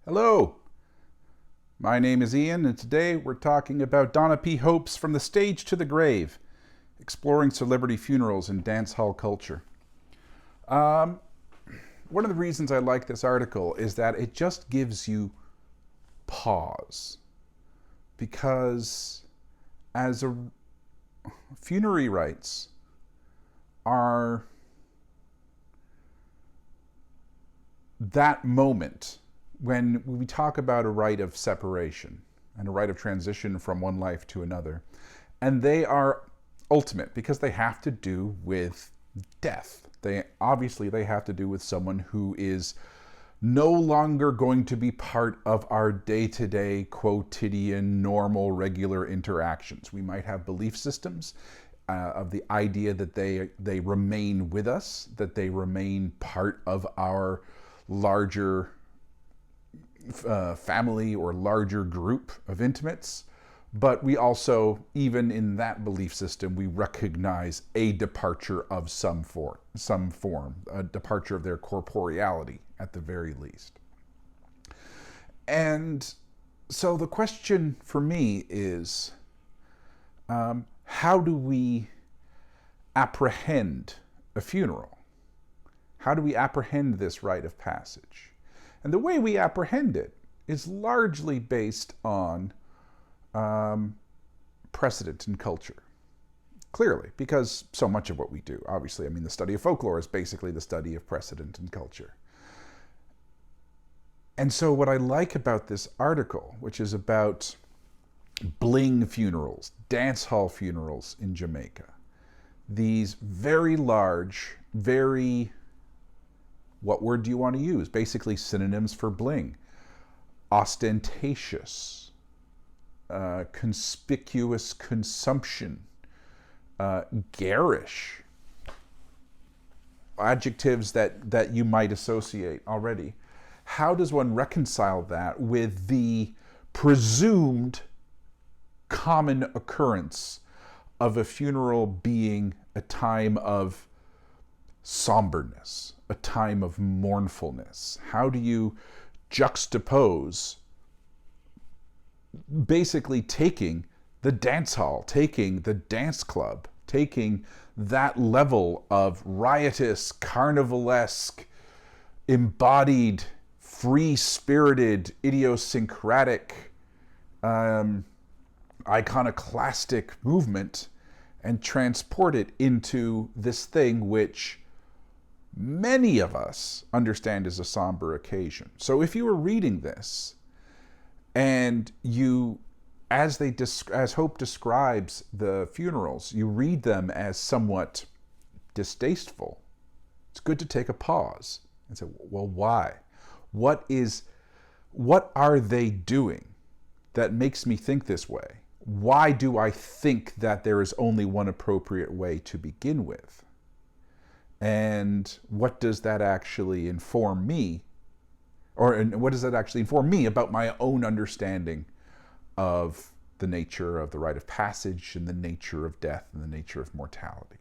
Hello, my name is Ian, and today we're talking about Donna P. Hope's From the Stage to the Grave, Exploring Celebrity Funerals in Dancehall Culture. One of the reasons I like this article is that it just gives you pause. Because as funerary rites are that moment when we talk about a rite of separation and a rite of transition from one life to another, and they are ultimate because they have to do with death. They have to do with someone who is no longer going to be part of our day-to-day, quotidian, normal, regular interactions. We might have belief systems of the idea that they remain with us, that they remain part of our larger family or larger group of intimates, but we also, even in that belief system, we recognize a departure of some form, a departure of their corporeality at the very least. And so the question for me is, how do we apprehend a funeral? How do we apprehend this rite of passage? And the way we apprehend it is largely based on precedent and culture. Clearly, because so much of what we do, obviously, the study of folklore is basically the study of precedent and culture. And so what I like about this article, which is about bling funerals, dance hall funerals in Jamaica, these very large, very, what word do you want to use? Basically synonyms for bling. Ostentatious, conspicuous consumption, garish. Adjectives that you might associate already. How does one reconcile that with the presumed common occurrence of a funeral being a time of somberness, a time of mournfulness? How do you juxtapose basically taking the dance hall, taking the dance club, taking that level of riotous, carnivalesque, embodied, free-spirited, idiosyncratic, iconoclastic movement and transport it into this thing which many of us understand as a somber occasion. So if you were reading this and you, as Hope describes the funerals, you read them as somewhat distasteful, it's good to take a pause and say, well, why? What are they doing that makes me think this way? Why do I think that there is only one appropriate way to begin with? And what does that actually inform me? And what does that actually inform me about my own understanding of the nature of the rite of passage and the nature of death and the nature of mortality?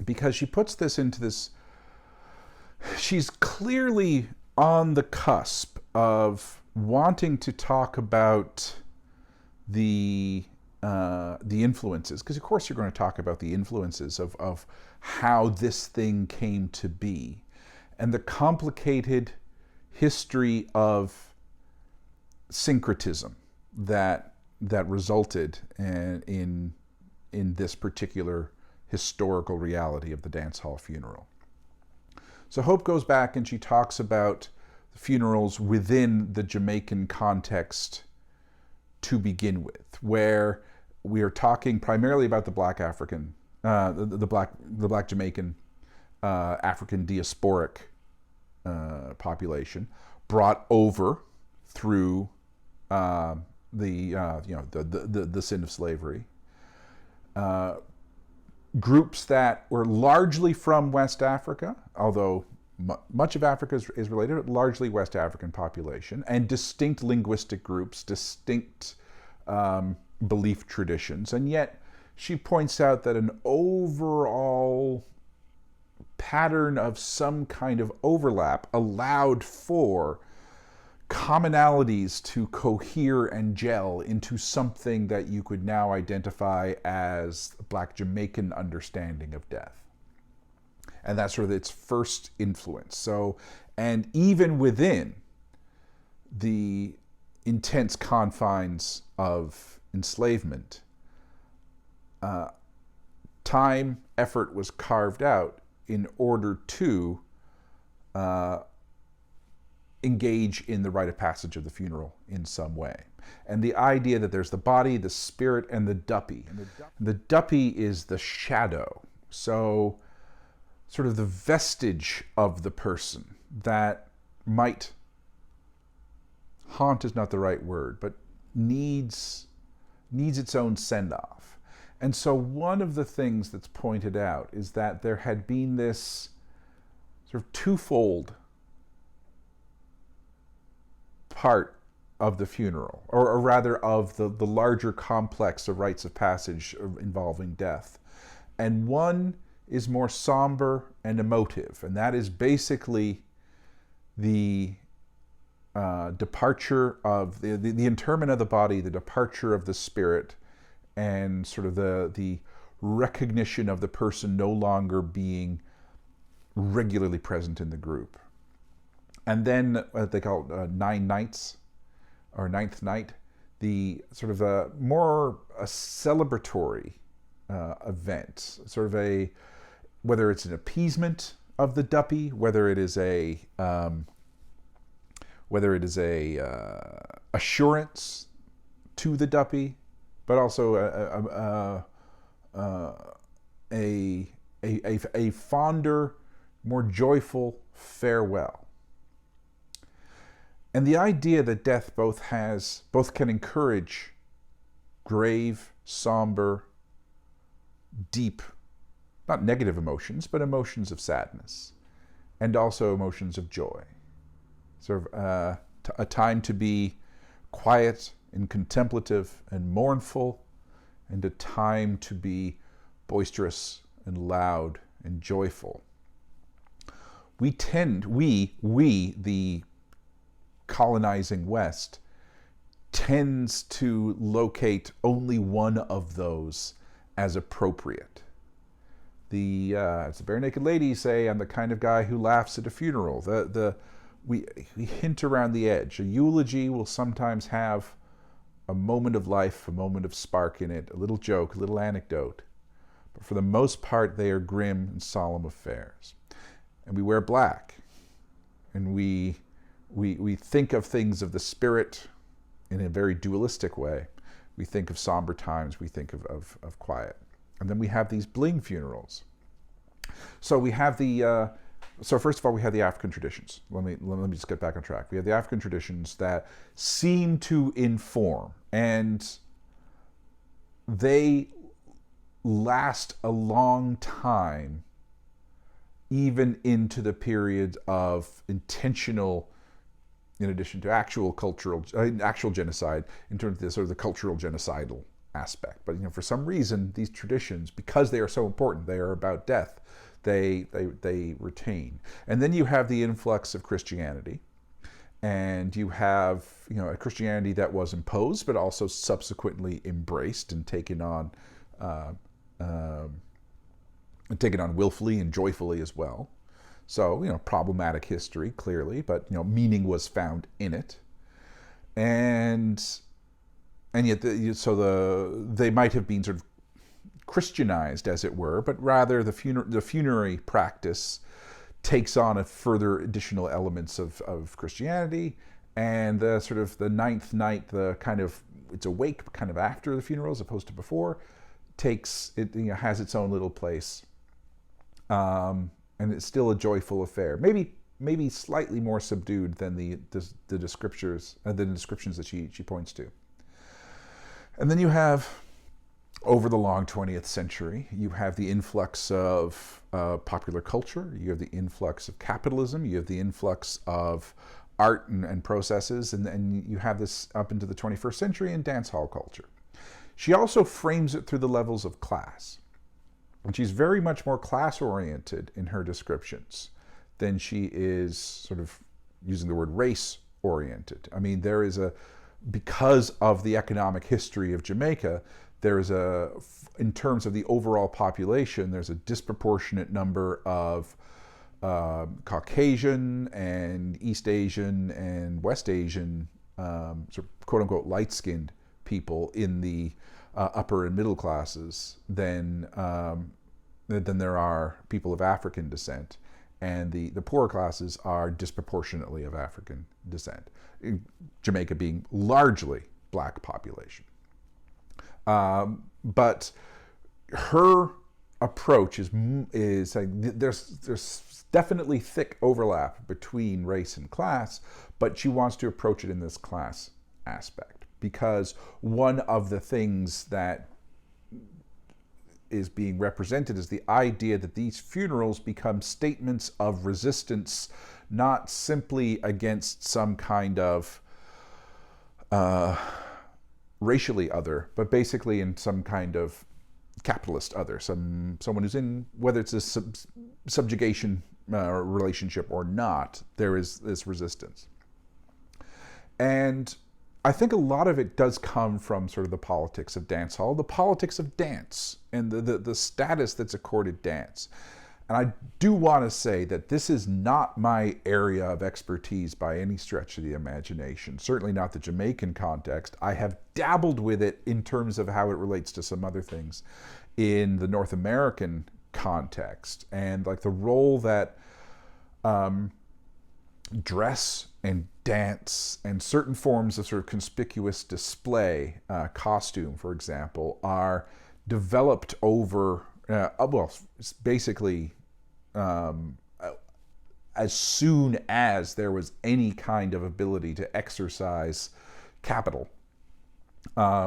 Because she puts this into this, she's clearly on the cusp of wanting to talk about the influences, because of course you're going to talk about the influences of how this thing came to be and the complicated history of syncretism that resulted in this particular historical reality of the dance hall funeral. So Hope goes back and she talks about the funerals within the Jamaican context to begin with, where we are talking primarily about the Black African, the Black Jamaican African diasporic population brought over through the sin of slavery. Groups that were largely from West Africa, although much of Africa is related, but largely West African population, and distinct linguistic groups, distinct belief traditions. And yet she points out that an overall pattern of some kind of overlap allowed for commonalities to cohere and gel into something that you could now identify as a Black Jamaican understanding of death. And that's sort of its first influence. So, and even within the intense confines of enslavement, time, effort was carved out in order to engage in the rite of passage of the funeral in some way. And the idea that there's the body, the spirit, and the duppy. And the duppy is the shadow. So sort of the vestige of the person that might, haunt is not the right word, but needs its own send-off. And so one of the things that's pointed out is that there had been this sort of twofold part of the funeral, or rather of the larger complex of rites of passage involving death. And one is more somber and emotive, and that is basically the departure of the interment of the body, the departure of the spirit, and sort of the recognition of the person no longer being regularly present in the group. And then what they call nine nights, or ninth night, the sort of a celebratory event, sort of whether it's an appeasement of the duppy, whether it is a assurance to the duppy, but also a fonder, more joyful farewell. And the idea that death both can encourage grave, somber, deep, not negative emotions, but emotions of sadness, and also emotions of joy. Sort of a time to be quiet and contemplative and mournful, and a time to be boisterous and loud and joyful. We the colonizing West, tends to locate only one of those as appropriate. As the Bare Naked Ladies say, I'm the kind of guy who laughs at a funeral. We hint around the edge. A eulogy will sometimes have a moment of life, a moment of spark in it, a little joke, a little anecdote. But for the most part, they are grim and solemn affairs. And we wear black. And we think of things of the spirit in a very dualistic way. We think of somber times, we think of quiet. And then we have these bling funerals. So we have so first of all, we have the African traditions. Let me just get back on track. We have the African traditions that seem to inform, and they last a long time, even into the period of intentional, in addition to actual genocide, in terms of the sort of the cultural genocidal aspect. But for some reason, these traditions, because they are so important, they are about death, they retain. And then you have the influx of Christianity, and you have a Christianity that was imposed, but also subsequently embraced and taken on willfully and joyfully as well. So, problematic history, clearly, but, meaning was found in it. And yet, they might have been sort of Christianized, as it were, but rather the funerary practice takes on a further additional elements of Christianity, and the sort of the ninth night, it's a wake kind of after the funeral as opposed to before, has its own little place. And it's still a joyful affair. Maybe slightly more subdued than the descriptions that she points to. And then you have, over the long 20th century, you have the influx of popular culture, you have the influx of capitalism, you have the influx of art and processes, and you have this up into the 21st century in dancehall culture. She also frames it through the levels of class. And she's very much more class-oriented in her descriptions than she is sort of using the word race-oriented. I mean, there is because of the economic history of Jamaica, there is in terms of the overall population, there's a disproportionate number of Caucasian and East Asian and West Asian, sort of quote-unquote light-skinned people in the upper and middle classes than there are people of African descent. And the poorer classes are disproportionately of African descent, Jamaica being largely black population. But her approach is saying there's definitely thick overlap between race and class, but she wants to approach it in this class aspect, because one of the things that is being represented is the idea that these funerals become statements of resistance, not simply against some kind of racially other, but basically in some kind of capitalist other, someone who's in, whether it's a subjugation relationship or not, there is this resistance. And I think a lot of it does come from sort of the politics of dancehall, the politics of dance, and the status that's accorded dance. And I do want to say that this is not my area of expertise by any stretch of the imagination, certainly not the Jamaican context. I have dabbled with it in terms of how it relates to some other things in the North American context, and like the role that dress and dance and certain forms of sort of conspicuous display, costume, for example, are developed over, basically as soon as there was any kind of ability to exercise capital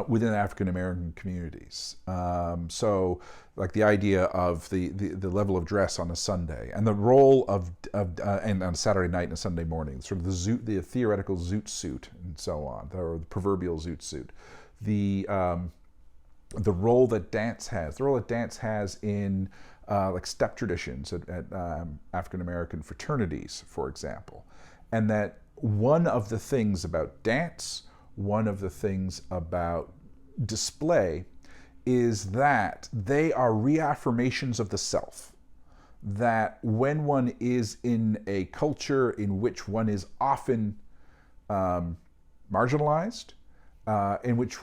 within African American communities. So like the idea of the level of dress on a Sunday, and the role of and on a Saturday night and a Sunday morning, sort of the theoretical zoot suit and so on, or the proverbial zoot suit, the role that dance has in like step traditions at African American fraternities, for example, and that one of the things about dance, one of the things about display, is that they are reaffirmations of the self. That when one is in a culture in which one is often marginalized, in which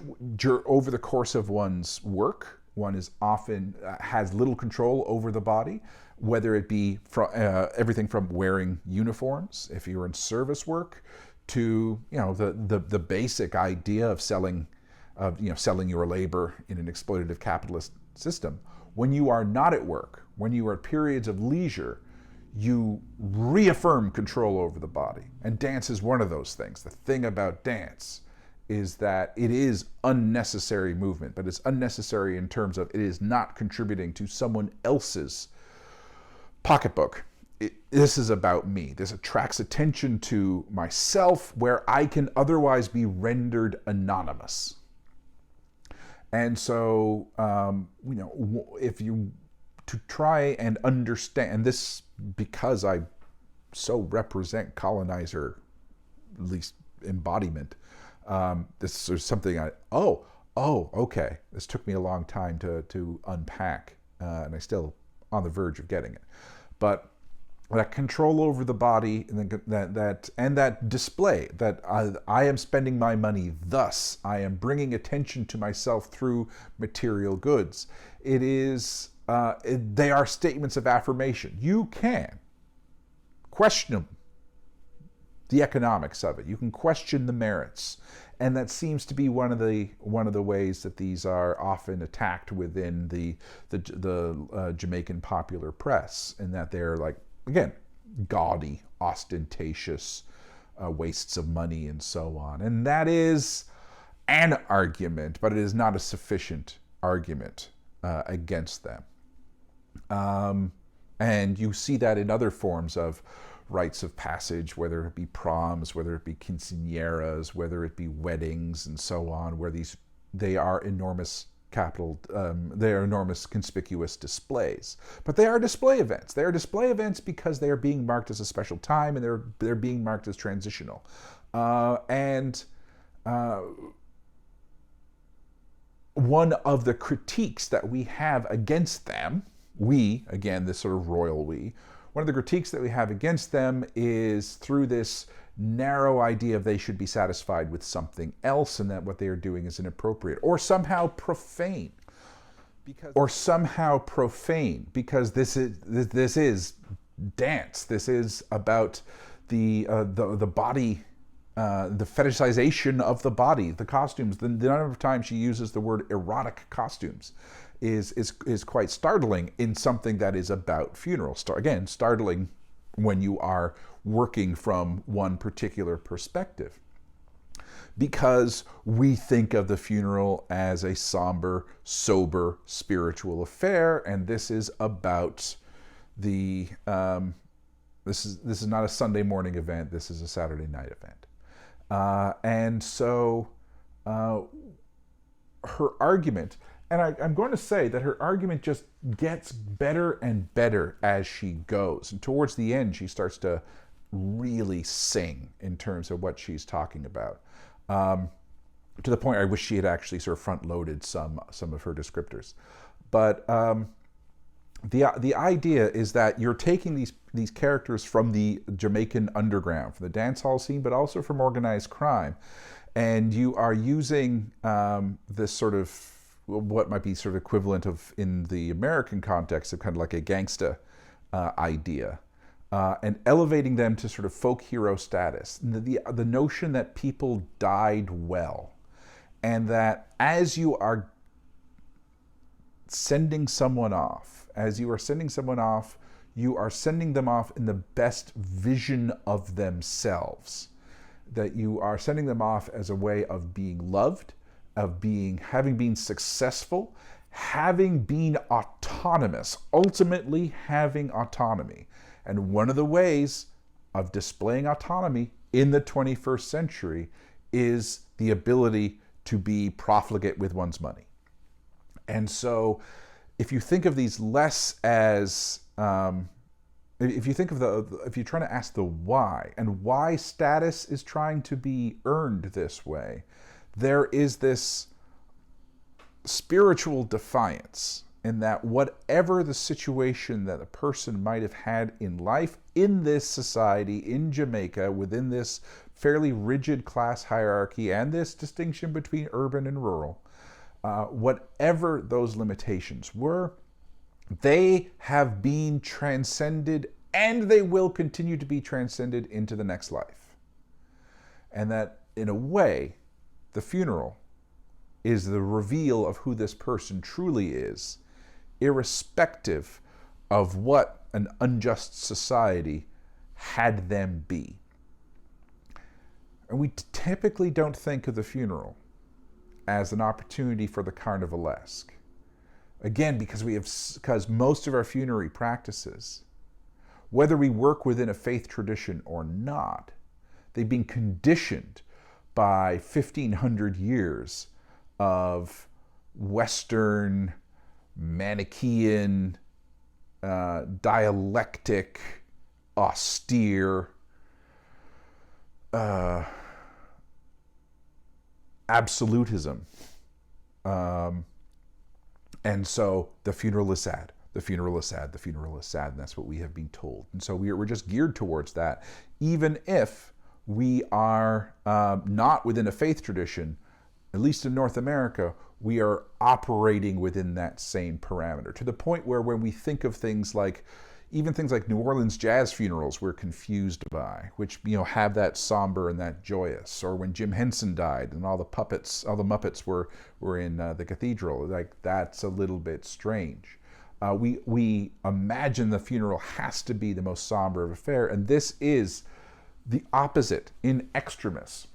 over the course of one's work, one is often has little control over the body, whether it be from everything from wearing uniforms, if you're in service work, to the basic idea of selling your labor in an exploitative capitalist system. When you are not at work, when you are at periods of leisure, you reaffirm control over the body. And dance is one of those things. The thing about dance is that it is unnecessary movement, but it's unnecessary in terms of it is not contributing to someone else's pocketbook. This is about me. This attracts attention to myself where I can otherwise be rendered anonymous. And so, if you to try and understand this, because I so represent colonizer, at least embodiment, this is something okay. This took me a long time to unpack, and I'm still on the verge of getting it. But that control over the body, and that display, that I am spending my money, thus I am bringing attention to myself through material goods. It is they are statements of affirmation. You can question the economics of it. You can question the merits, and that seems to be one of the ways that these are often attacked within the Jamaican popular press, and that they're like, again, gaudy, ostentatious wastes of money and so on. And that is an argument, but it is not a sufficient argument against them. And you see that in other forms of rites of passage, whether it be proms, whether it be quinceañeras, whether it be weddings and so on, where they are enormous they are enormous conspicuous displays. But they are display events. They are display events because they are being marked as a special time, and they're being marked as transitional. One of the critiques that we have against them, we, again, this sort of royal we, one of the critiques that we have against them is through this narrow idea of they should be satisfied with something else, and that what they are doing is inappropriate or somehow profane. Because this is dance. This is about the body, the fetishization of the body, the costumes. The number of times she uses the word erotic costumes is quite startling in something that is about funerals. Again, startling when you are working from one particular perspective, because we think of the funeral as a somber, sober, spiritual affair, and this is about the this is not a Sunday morning event. This is a Saturday night event, and so her argument. And I'm going to say that her argument just gets better and better as she goes. And towards the end, she starts to really sing in terms of what she's talking about. To the point I wish she had actually sort of front-loaded some of her descriptors. But the idea is that you're taking these characters from the Jamaican underground, from the dance hall scene, but also from organized crime. And you are using this sort of what might be sort of equivalent of, in the American context, of kind of like a gangsta idea, and elevating them to sort of folk hero status. The notion that people died well, and that as you are sending someone off, you are sending them off in the best vision of themselves. That you are sending them off as a way of being loved, of having been successful, having been autonomous, ultimately having autonomy. And one of the ways of displaying autonomy in the 21st century is the ability to be profligate with one's money. And so if you think of these less as, if you're trying to ask the why, and why status is trying to be earned this way, there is this spiritual defiance in that whatever the situation that a person might have had in life, in this society, in Jamaica, within this fairly rigid class hierarchy and this distinction between urban and rural, whatever those limitations were, they have been transcended, and they will continue to be transcended into the next life. And that, in a way, the funeral is the reveal of who this person truly is, irrespective of what an unjust society had them be. And we typically don't think of the funeral as an opportunity for the carnivalesque. Again, because most of our funerary practices, whether we work within a faith tradition or not, they've been conditioned by 1,500 years of Western, Manichaean, dialectic, austere, absolutism. And so the funeral is sad. The funeral is sad. The funeral is sad. And that's what we have been told. And so we're just geared towards that, even if we are not within a faith tradition. At least in North America, we are operating within that same parameter, to the point where when we think of things like, even things like New Orleans jazz funerals, we're confused by, which, have that somber and that joyous. Or when Jim Henson died and all the Muppets were in the cathedral, like, that's a little bit strange. We imagine the funeral has to be the most somber of affair, and this is the opposite in extremis.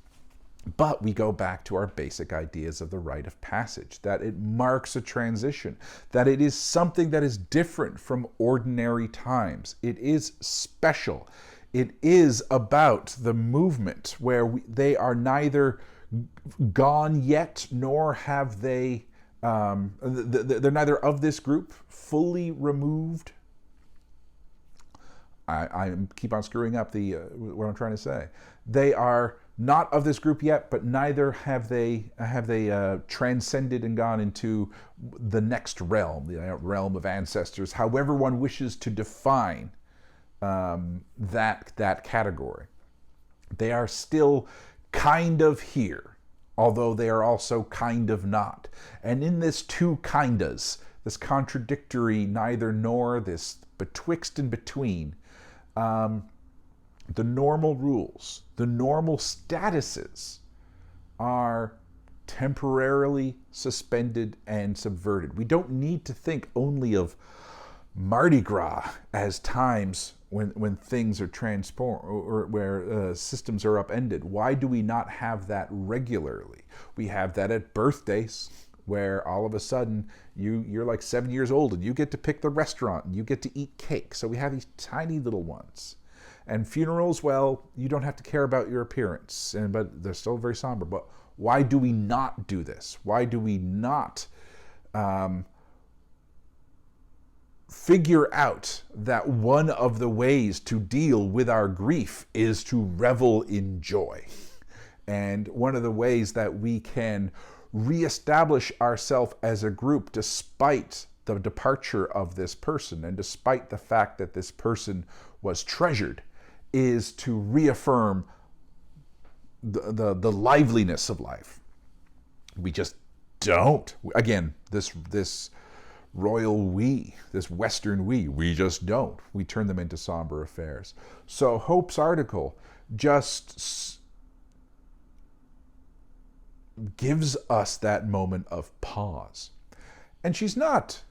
But we go back to our basic ideas of the rite of passage, that it marks a transition, that it is something that is different from ordinary times. It is special. It is about the movement where they are neither gone yet, nor have they They're neither of this group, fully removed. I keep on screwing up what I'm trying to say. They are not of this group yet, but neither have they transcended and gone into the next realm, the realm of ancestors, however one wishes to define that category. They are still kind of here, although they are also kind of not. And in this two kindas, this contradictory neither nor, this betwixt and between, the normal rules, the normal statuses are temporarily suspended and subverted. We don't need to think only of Mardi Gras as times when things are transformed or where systems are upended. Why do we not have that regularly? We have that at birthdays, where all of a sudden you're like 7 years old and you get to pick the restaurant and you get to eat cake. So we have these tiny little ones. And funerals, well, you don't have to care about your appearance, but they're still very somber. But why do we not do this? Why do we not figure out that one of the ways to deal with our grief is to revel in joy? And one of the ways that we can reestablish ourselves as a group despite the departure of this person and despite the fact that this person was treasured is to reaffirm the liveliness of life. We just don't. Again, this royal we, this Western we just don't. We turn them into somber affairs. So Hope's article just gives us that moment of pause. And she's not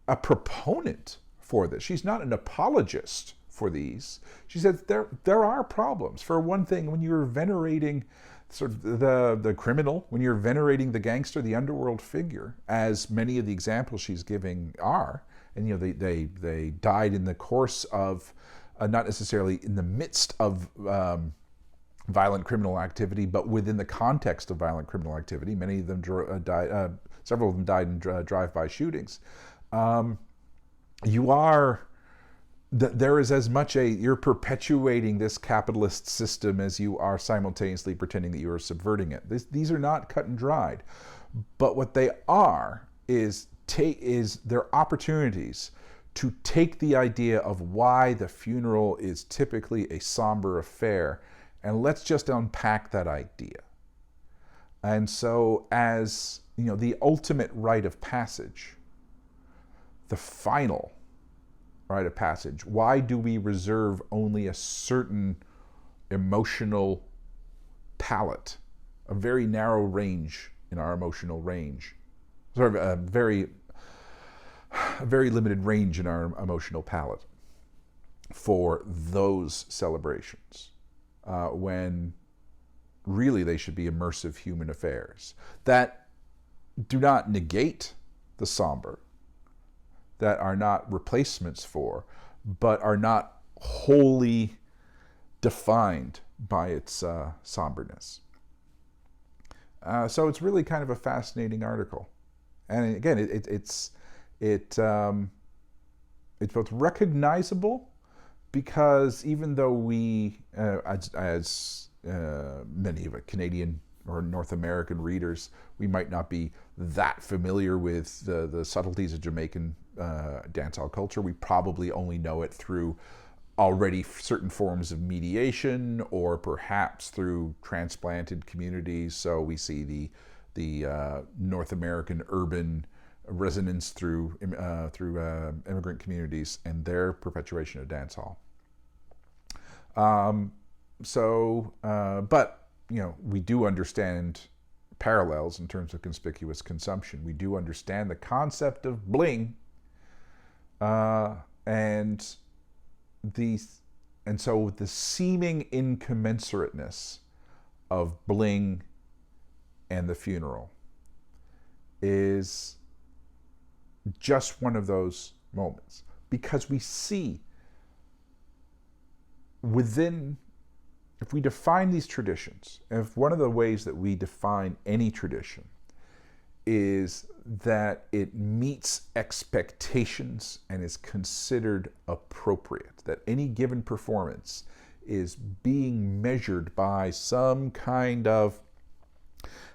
a proponent for this. She's not an apologist for these. She says there are problems. For one thing, when you're venerating sort of the criminal, when you're venerating the gangster, the underworld figure, as many of the examples she's giving are, and they died in the course of, not necessarily in the midst of violent criminal activity, but within the context of violent criminal activity. Many of them died. Several of them died in drive-by shootings. There is as much you're perpetuating this capitalist system as you are simultaneously pretending that you are subverting it. These are not cut and dried, but what they are is they're opportunities to take the idea of why the funeral is typically a somber affair, and let's just unpack that idea. And so, as you know, the ultimate rite of passage, the final rite of passage, why do we reserve only a certain emotional palette, a very narrow range in our emotional range, sort of a very limited range in our emotional palette for those celebrations, when really they should be immersive human affairs that do not negate the somber, that are not replacements for, but are not wholly defined by its somberness. So it's really kind of a fascinating article, and again, it's both recognizable, because even though we, as many of Canadian or North American readers, we might not be that familiar with the subtleties of Jamaican dancehall culture. We probably only know it through already certain forms of mediation, or perhaps through transplanted communities. So we see the North American urban resonance through immigrant communities and their perpetuation of dancehall. But you know, we do understand parallels in terms of conspicuous consumption. We do understand the concept of bling, and so the seeming incommensurateness of bling and the funeral is just one of those moments, because we see within, if we define these traditions, if one of the ways that we define any tradition is that it meets expectations and is considered appropriate, that any given performance is being measured by some kind of,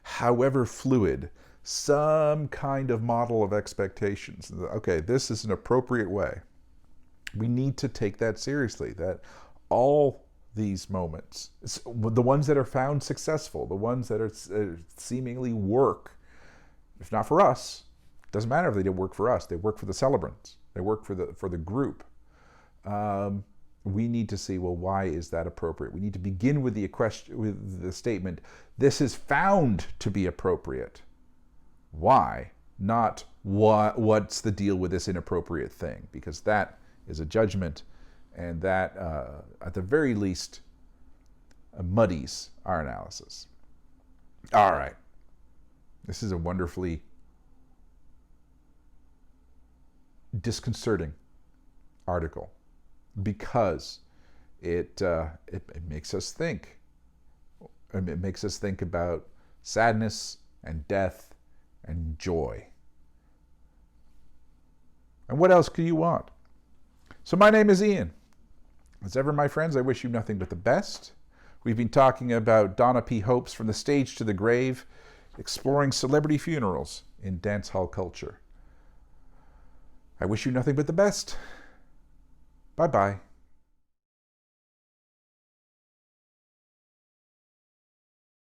however fluid, some kind of model of expectations. Okay, this is an appropriate way. We need to take that seriously, that all these moments, the ones that are found successful, the ones that are seemingly work, if not for us, doesn't matter if they didn't work for us, they work for the celebrants, they work for the group. We need to see, well, why is that appropriate? We need to begin with the statement, this is found to be appropriate. Why? Not what's the deal with this inappropriate thing? Because that is a judgment, and that, at the very least, muddies our analysis. All right. This is a wonderfully disconcerting article because it makes us think. It makes us think about sadness and death and joy. And what else could you want? So my name is Ian. As ever, my friends, I wish you nothing but the best. We've been talking about Donna P. Hope's From the Stage to the Grave, exploring celebrity funerals in dancehall culture. I wish you nothing but the best. Bye-bye.